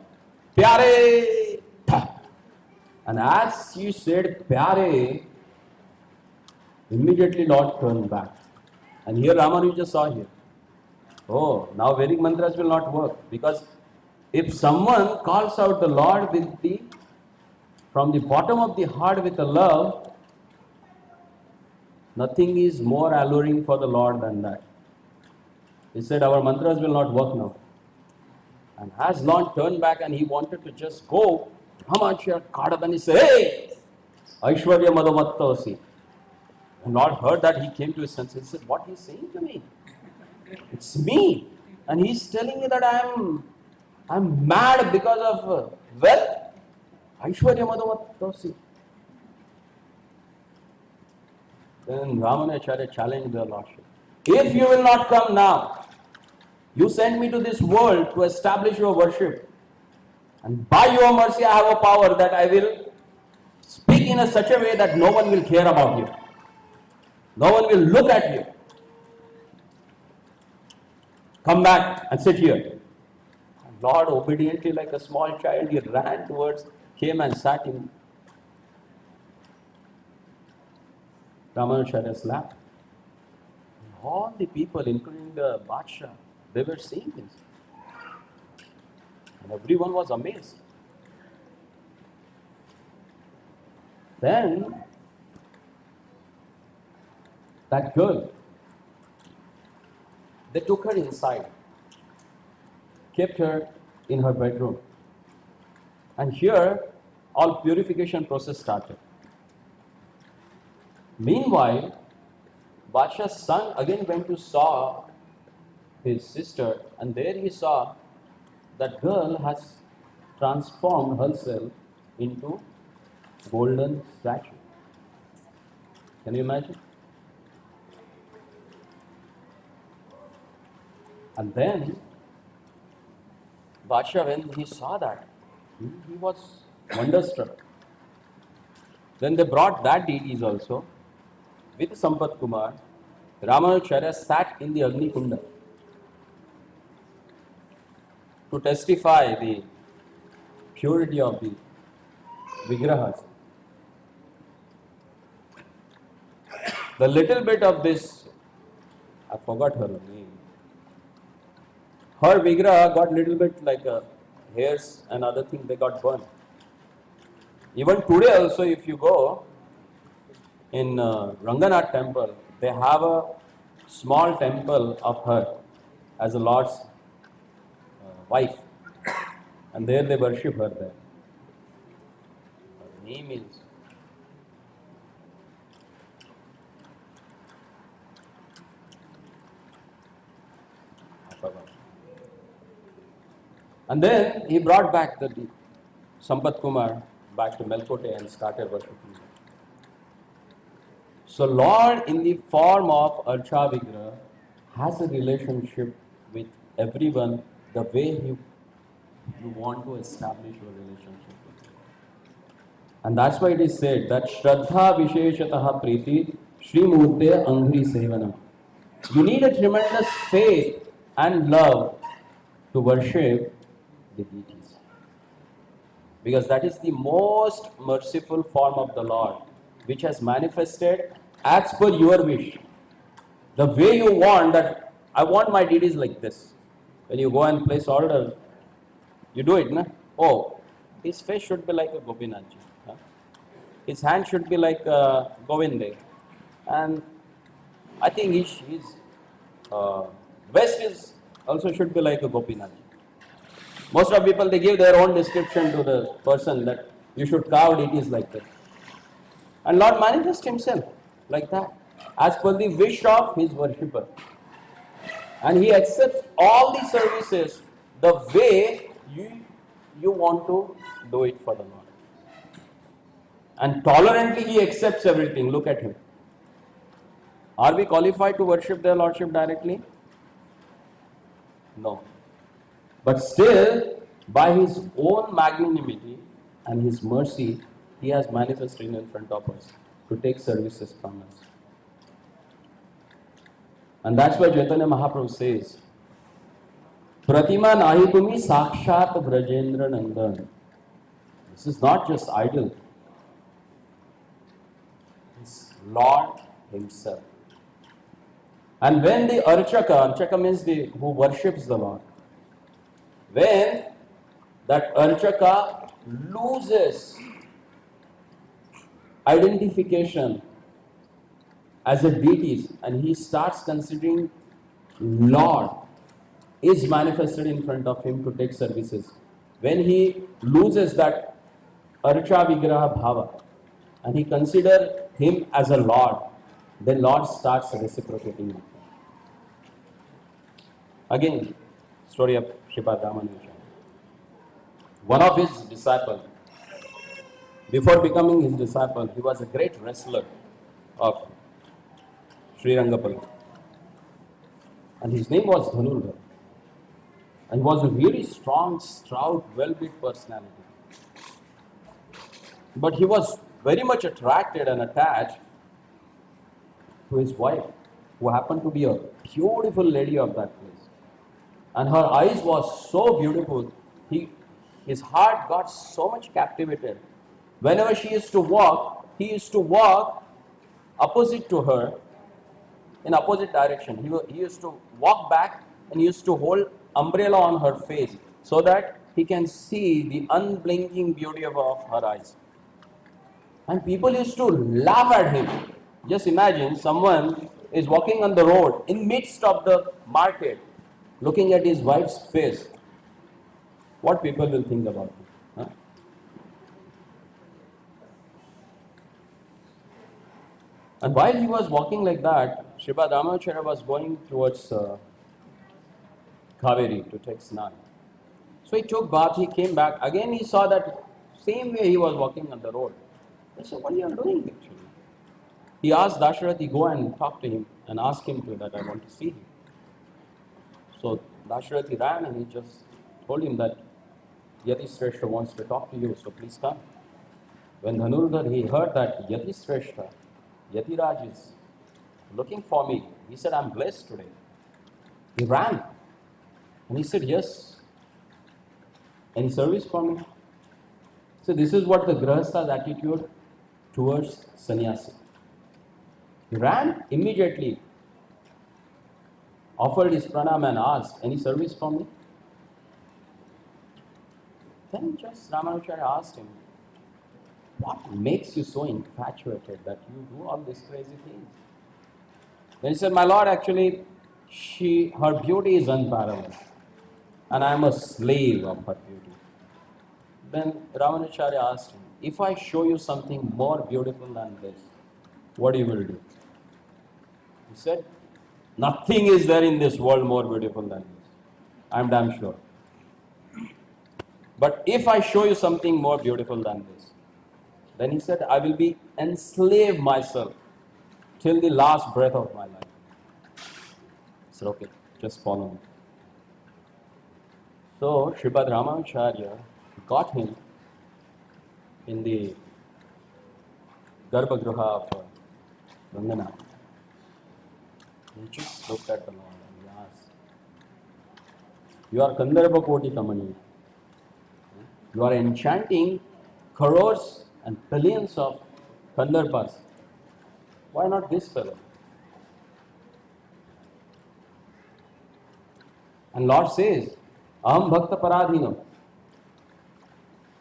Pyare! And as she said, Pyare, immediately Lord turned back. And here Ramanuja saw here. Oh, now Vedic mantras will not work. Because if someone calls out the Lord with the from the bottom of the heart with a love, nothing is more alluring for the Lord than that. He said, our mantras will not work now. And as Lord turned back and he wanted to just go, Ramanujacharya caught up and he said, hey, Aishwarya Madhamattavasi. And Lord heard that, he came to his senses. He said, what he's saying to me? It's me. And he's telling me that I'm mad because of wealth. Aishwarya Madhamattavasi. Then Ramanujacharya challenged the Lordship. If you will not come now, you sent me to this world to establish your worship. And by your mercy I have a power that I will speak in such a way that no one will care about you. No one will look at you. Come back and sit here. And Lord, obediently like a small child, he ran towards, came and sat in Ramanujacharya's lap. And all the people, including the Badshah, they were seeing this. And everyone was amazed. Then, that girl, they took her inside, kept her in her bedroom. And here, all purification process started. Meanwhile, Badshah's son again went to saw his sister, and there he saw that girl has transformed herself into golden statue. Can you imagine? And then Badshah, when he saw that, he was wonderstruck. Then they brought that deities also. With Sampat Kumar, Ramanujacharya sat in the Agni Kunda to testify the purity of the Vigrahas. the little bit of this, I forgot her name. Her Vigraha got little bit like hairs and other things, they got burned. Even today also, if you go in Ranganath temple, they have a small temple of her as a Lord's wife, and there they worship her there. Her name is I forgot. And then he brought back the Sampat Kumar back to Melkote and started worshipping him. So Lord in the form of Archa Vigraha has a relationship with everyone the way you want to establish your relationship with him. And that's why it is said that Shraddha Visheshataha Priti Sri Murte Angri Sevanam. You need a tremendous faith and love to worship the deities. Because that is the most merciful form of the Lord, which has manifested as per your wish. The way you want that, I want my deities like this. When you go and place order, you do it, na? Oh, his face should be like a Gopinathji. Huh? His hand should be like Govinde. And I think his vest is also should be like a Gopinathji. Most of people, they give their own description to the person that you should carve deities like this. And Lord manifests himself like that, as per the wish of his worshipper. And he accepts all the services the way you want to do it for the Lord. And tolerantly he accepts everything. Look at him. Are we qualified to worship their Lordship directly? No. But still, by his own magnanimity and his mercy, he has manifested in front of us to take services from us. And that's why Chaitanya Mahaprabhu says, Pratima nahi tumi sakshat Vrajendra Nandan. This is not just idol. It's Lord himself. And when the Archaka means who worships the Lord, when that Archaka loses identification as a deity and he starts considering Lord is manifested in front of him to take services. When he loses that Archa Vigraha Bhava and he considers him as a Lord, then Lord starts reciprocating with him. Again, story of Sripad Ramanuja. One of his disciples, before becoming his disciple, he was a great wrestler of Sri Rangapalli. And his name was Dhanurga. And he was a really strong, stout, well-built personality. But he was very much attracted and attached to his wife, who happened to be a beautiful lady of that place. And her eyes was so beautiful, his heart got so much captivated. Whenever she used to walk, he used to walk opposite to her, in opposite direction. He used to walk back and used to hold umbrella on her face so that he can see the unblinking beauty of her eyes. And people used to laugh at him. Just imagine someone is walking on the road in midst of the market, looking at his wife's face. What people will think about him? Huh? And while he was walking like that, Sripad Ramacharya was going towards Kaveri to take snan. So he took bath, he came back. Again he saw that same way he was walking on the road. He said, what are you doing actually? He asked Dasharathi, go and talk to him and ask him that I want to see him. So Dasharathi ran and he just told him that Yati Sreshta wants to talk to you, so please come. When Dhanurdhar, he heard that Yati Sreshta, Yatiraj is looking for me, he said, I'm blessed today. He ran and he said, yes. Any service for me? So this is what the Grahasta's attitude towards sannyasi. He ran immediately, offered his pranam and asked, "Any service from me?" Then just Ramanujacharya asked him, "What makes you so infatuated that you do all these crazy things?" Then he said, "My lord, actually, her beauty is unparalleled, and I am a slave of her beauty." Then Ramanujacharya asked him, "If I show you something more beautiful than this, what you will do?" He said, "Nothing is there in this world more beautiful than this. I am damn sure. But if I show you something more beautiful than this," then he said, "I will be enslave myself till the last breath of my life." I said, "Okay, just follow me." So Sripad Ramanujacharya got him in the Garbhagriha of Ranganath. He just looked at the Lord and he asked, "You are Kandarbha Koti Kamani. You are enchanting crores and billions of Kandarbhas. Why not this fellow?" And Lord says, "Aham Bhakta Paradhino."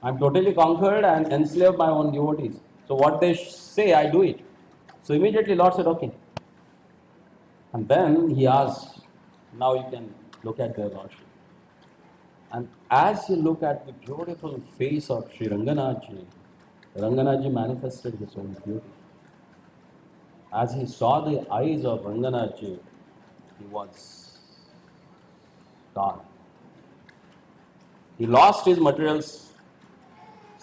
I'm totally conquered and enslaved my own devotees. So what they say, I do it. So immediately Lord said, "Okay." And then he asked, "Now you can look at their Lordship." And as you look at the beautiful face of Sri Ranganathji, Ranganathji manifested his own beauty. As he saw the eyes of Ranganathji, he was gone. He lost his material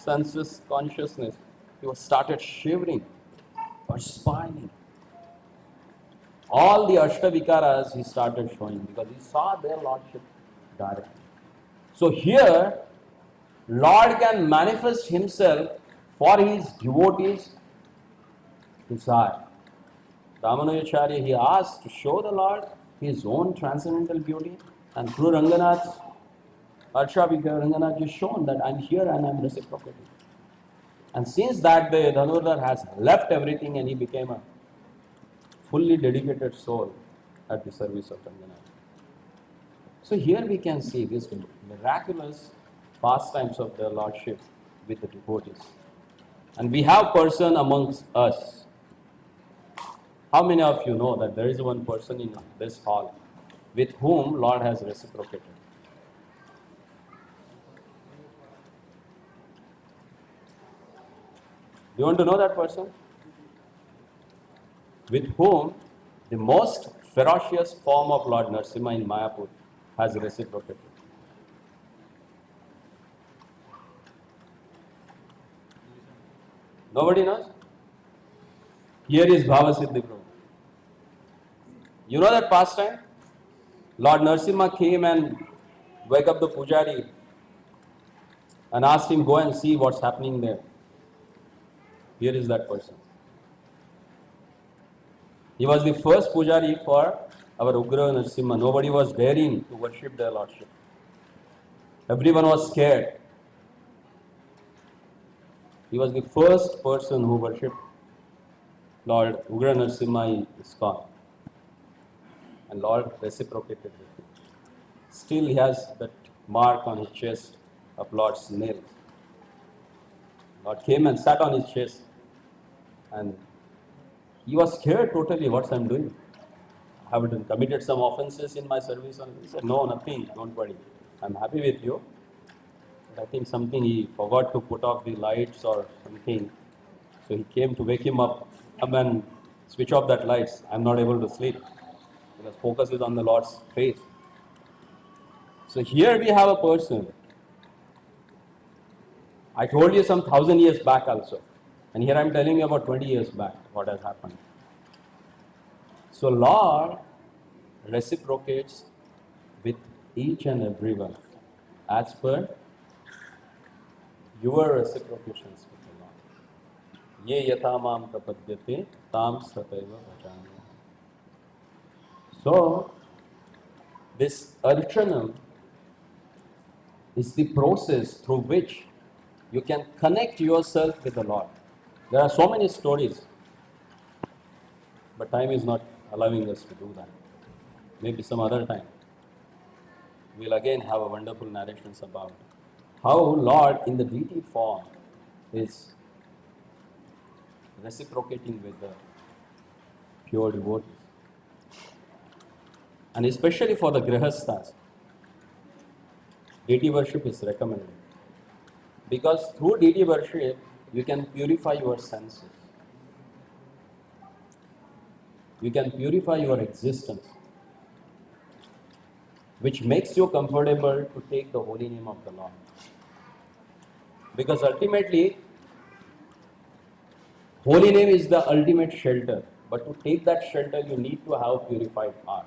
senses consciousness. He was started shivering, perspiring. All the Ashtavikaras he started showing because he saw their Lordship directly. So here, Lord can manifest himself for his devotees' desire. Ramanujacharya, he asked to show the Lord his own transcendental beauty, and through Ranganath's Ashtavika, Ranganath has shown that I'm here and I'm reciprocating. And since that day, Dhanurdhar has left everything and he became a fully dedicated soul at the service of Ranganath. So here we can see these miraculous pastimes of their Lordship with the devotees. And we have person amongst us. How many of you know that there is one person in this hall with whom Lord has reciprocated? Do you want to know that person? With whom the most ferocious form of Lord Narasimha in Mayapur has reciprocated. Nobody knows? Here is Bhavasiddhi Prabhu. You know that pastime? Lord Narasimha came and wake up the pujari and asked him, "Go and see what's happening there." Here is that person. He was the first pujari for our Ugra Narasimha. Nobody was daring to worship their Lordship. Everyone was scared. He was the first person who worshipped Lord Ugra Narasimha in ISKCON. And Lord reciprocated with him. Still he has that mark on his chest of Lord's nails. Lord came and sat on his chest and he was scared totally. What I'm doing? I have committed some offenses in my service. And he said, "No, nothing, don't worry. I'm happy with you." But I think something he forgot to put off the lights or something. So he came to wake him up. Come and switch off that lights. I'm not able to sleep. Because focus is on the Lord's face. So here we have a person. I told you some 1,000 years back also. And here I'm telling you about 20 years back what has happened. So Lord reciprocates with each and everyone as per your reciprocations with the Lord. Ye yatha mam prapadyate tam sataiva bhajami. So this archanam is the process through which you can connect yourself with the Lord. There are so many stories. but time is not allowing us to do that. Maybe some other time we'll again have a wonderful narrations about how Lord in the deity form is reciprocating with the pure devotees. And especially for the grihasthas, deity worship is recommended. Because through deity worship, you can purify your senses. You can purify your existence, which makes you comfortable to take the holy name of the Lord. Because ultimately, holy name is the ultimate shelter. But to take that shelter, you need to have a purified heart.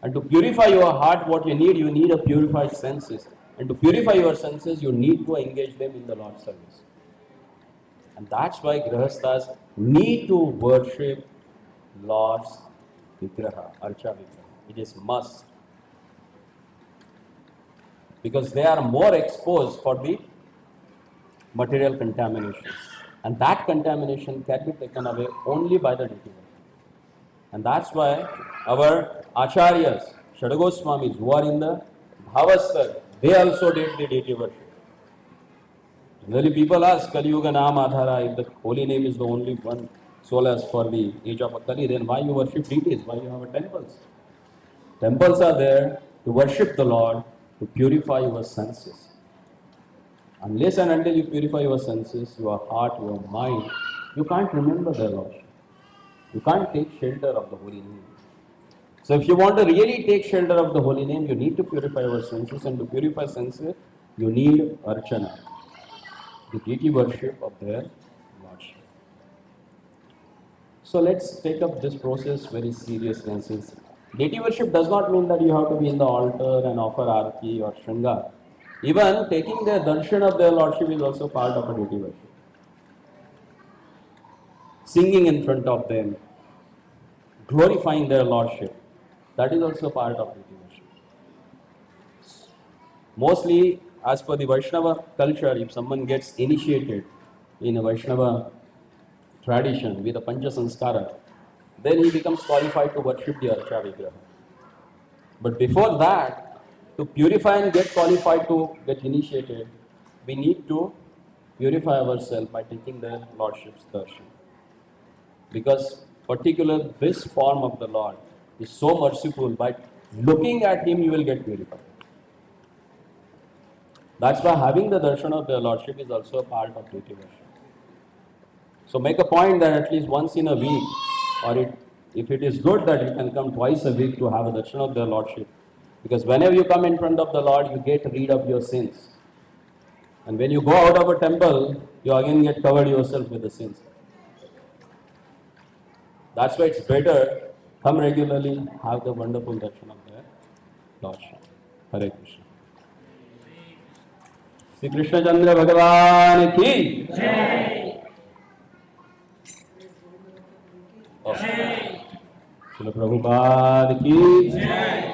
And to purify your heart, what you need a purified senses. And to purify your senses, you need to engage them in the Lord's service. And that's why grihasthas need to worship Lord's vigraha, archa vigraha. It is must. Because they are more exposed for the material contaminations. And that contamination can be taken away only by the deity worship. And that's why our acharyas, Shadagoswamis, who are in the Bhavasthar, they also did the deity worship. Generally people ask, Kali Yuga Naam Adhara, if the holy name is the only one solace for the age of Kali, then why you worship deities? Why you have temples? Temples are there to worship the Lord, to purify your senses. Unless and until you purify your senses, your heart, your mind, you can't remember the Lord. You can't take shelter of the holy name. So if you want to really take shelter of the holy name, you need to purify your senses, and to purify senses, you need archana, the deity worship of their lordship. So let's take up this process very seriously and sincerely. Deity worship does not mean that you have to be in the altar and offer arati or shringa. Even taking the darshan of their lordship is also part of a deity worship. Singing in front of them, glorifying their lordship, that is also part of deity worship. Mostly, as per the Vaishnava culture, if someone gets initiated in a Vaishnava tradition with a Pancha Sanskara, then he becomes qualified to worship the Archa Vigraha. But before that, to purify and get qualified to get initiated, we need to purify ourselves by taking the Lordship's darshan. Because particular this form of the Lord is so merciful, by looking at him you will get purified. That's why having the darshan of the Lordship is also a part of deity worship. So make a point that at least once in a week, or if it is good that you can come twice a week to have a darshan of the Lordship. Because whenever you come in front of the Lord, you get rid of your sins. And when you go out of a temple, you again get covered yourself with the sins. That's why it's better, come regularly, have the wonderful darshan of the Lordship. Hare Krishna. Sri Krishna Chandra Bhagavan ki Jai. Srila Prabhupada ki Jai.